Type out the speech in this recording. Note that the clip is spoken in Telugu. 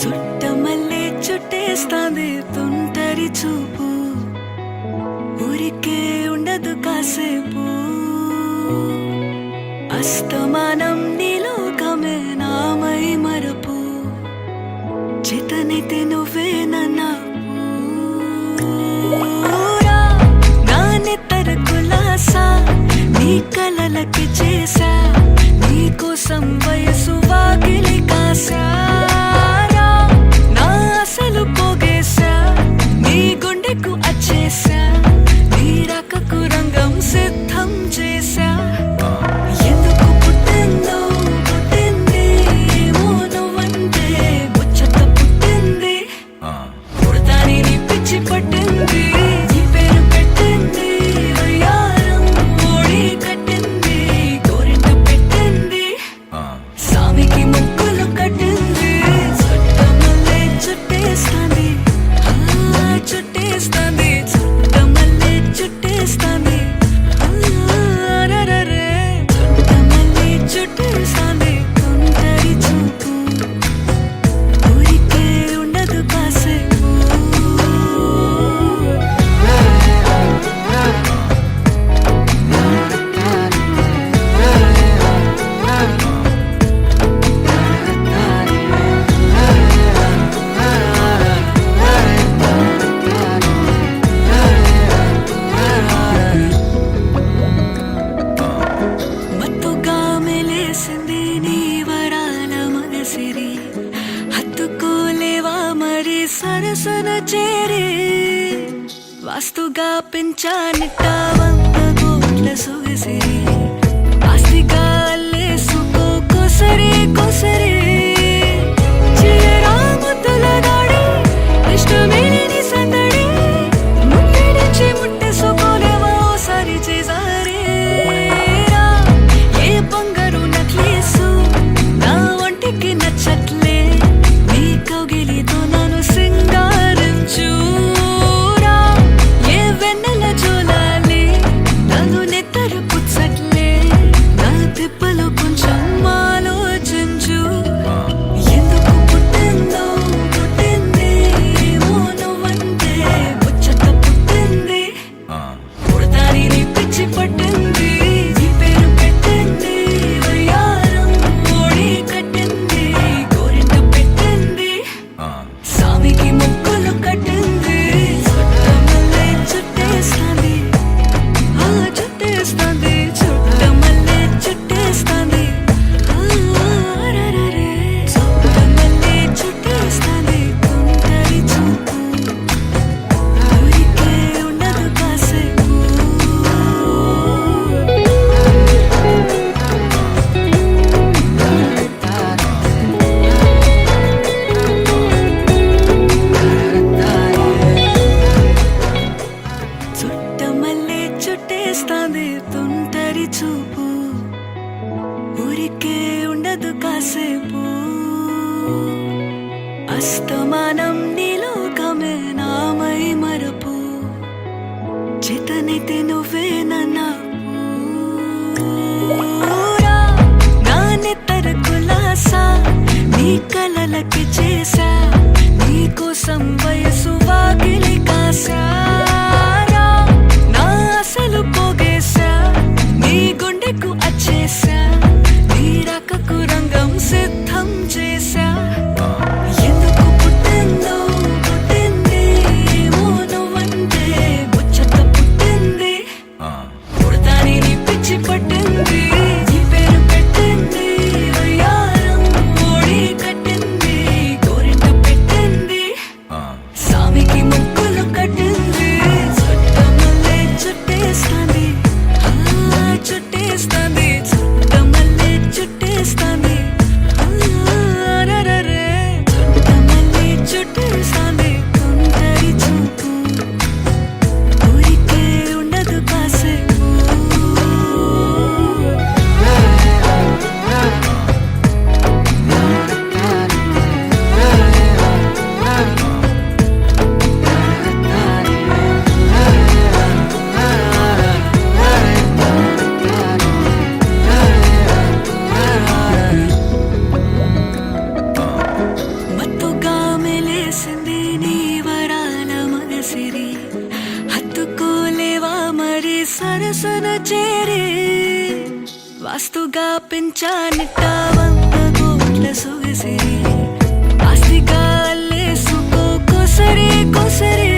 చుట్టమల్లే చుట్టేస్తాంది తుంటరి చూపు, ఊరికే ఉండదు కాసేపు. అస్తమానం నీలోకమే నామై మరపు, చేతనైతే నువ్వే నాన్నెత్తర కులాసా నీ కలలకి చేసా, నీకోసం వయసు వాకిలి కాసా. అసలు పోగేశా నీ గుండెకు అచ్చేసా, నీ రాకకు రంగం సిద్ధం చేశా. ఎందుకు పుట్టిందో పుట్టింది, ఏమో నువ్వంటే ముచ్చట పుట్టింది. పుడతాని నీ పిచ్చి పట్టింది, నీ పేరు పెట్టింది వయ్యారం ఓడి కట్టింది, గోరింట పెట్టింది, సామికి ముక్కులు కట్టింది. చుట్టేస్తాంది చుట్టేస్తాంది చుట్టమల్లే చుట్టేస్తాంది, చుట్టమల్లే చుట్టేస్తాంది తుంటరి చూపు, ఊరికే ఉండదు కాసేపు. సరసన చేరి వాస్తుగా పెంచానిట్ట 100 కోట్ల సొగసిరి, ఆస్తిగా అల్లేసుకో కొసరి కొసరి. చిరరాముతుల దాడి ఇష్టమేని సందడి, ముట్టిడిచి ముట్టేసుకోలేవా ఓసారి చేసారి. ఏ బంగారు నక్లీసు నా ఒంటికి నచ్చట్లే, నీ కౌగిలితో నన్ను సింగారించూరా. ఏ వెన్నెల జోలాలి నన్ను నెత్తరు పుచ్చట్లే, నా తిప్పలు కొంచెం ఆలోచించు. ఎందుకు పుట్టిందో పుట్టింది, ఏమో నువ్వంటే ముచ్చట పుట్టింది. పుడతాని నీ పిచ్చి పట్టింది, నీ పేరు పెట్టింది వయ్యారం ఓడి కట్టింది, గోరింట పెట్టింది, సామికి ముక్కులు కట్టింది. చుట్టమల్లే చుట్టేస్తాంది చుట్టేస్తాంది చుట్టమల్లే చుట్టేస్తాంది, చుట్టమల్లే చుట్టేస్తాంది తుంటరి చూపు, ఊరికే ఉండదు కాసేపు. చుట్టమల్లే చుట్టేస్తాంది తుంటరి చూపు, ఊరికే ఉండదు కాసేపు. అస్తమానం నీలోకమే నామై మరపు, చేతనైతే నువ్వే నాన్నెత్తర కులాసా నీ కలలకి చేసా, నీకోసం వయసు వాకిలి కాసా. అసలు పోగేశా నీ గుండెకు అచ్చేసా, నీ రాకకు రంగం సిద్ధం చేశా. ఎందుకు పుట్టిందో పుట్టింది, ఏమో నువ్వంటే ముచ్చట పుట్టింది. పుడతాని నీ పిచ్చి పట్టింది, నీ పేరు పెట్టింది వయ్యారం ఓడి కట్టింది, గోరింట పెట్టింది, సామికి ముక్కులు కట్టింది. సరసన చేరి వాస్తుగా పెంచానిట్ట 100 కోట్ల సొగసి ఆస్తిగా అల్లేసుకో కొసరి కొసరి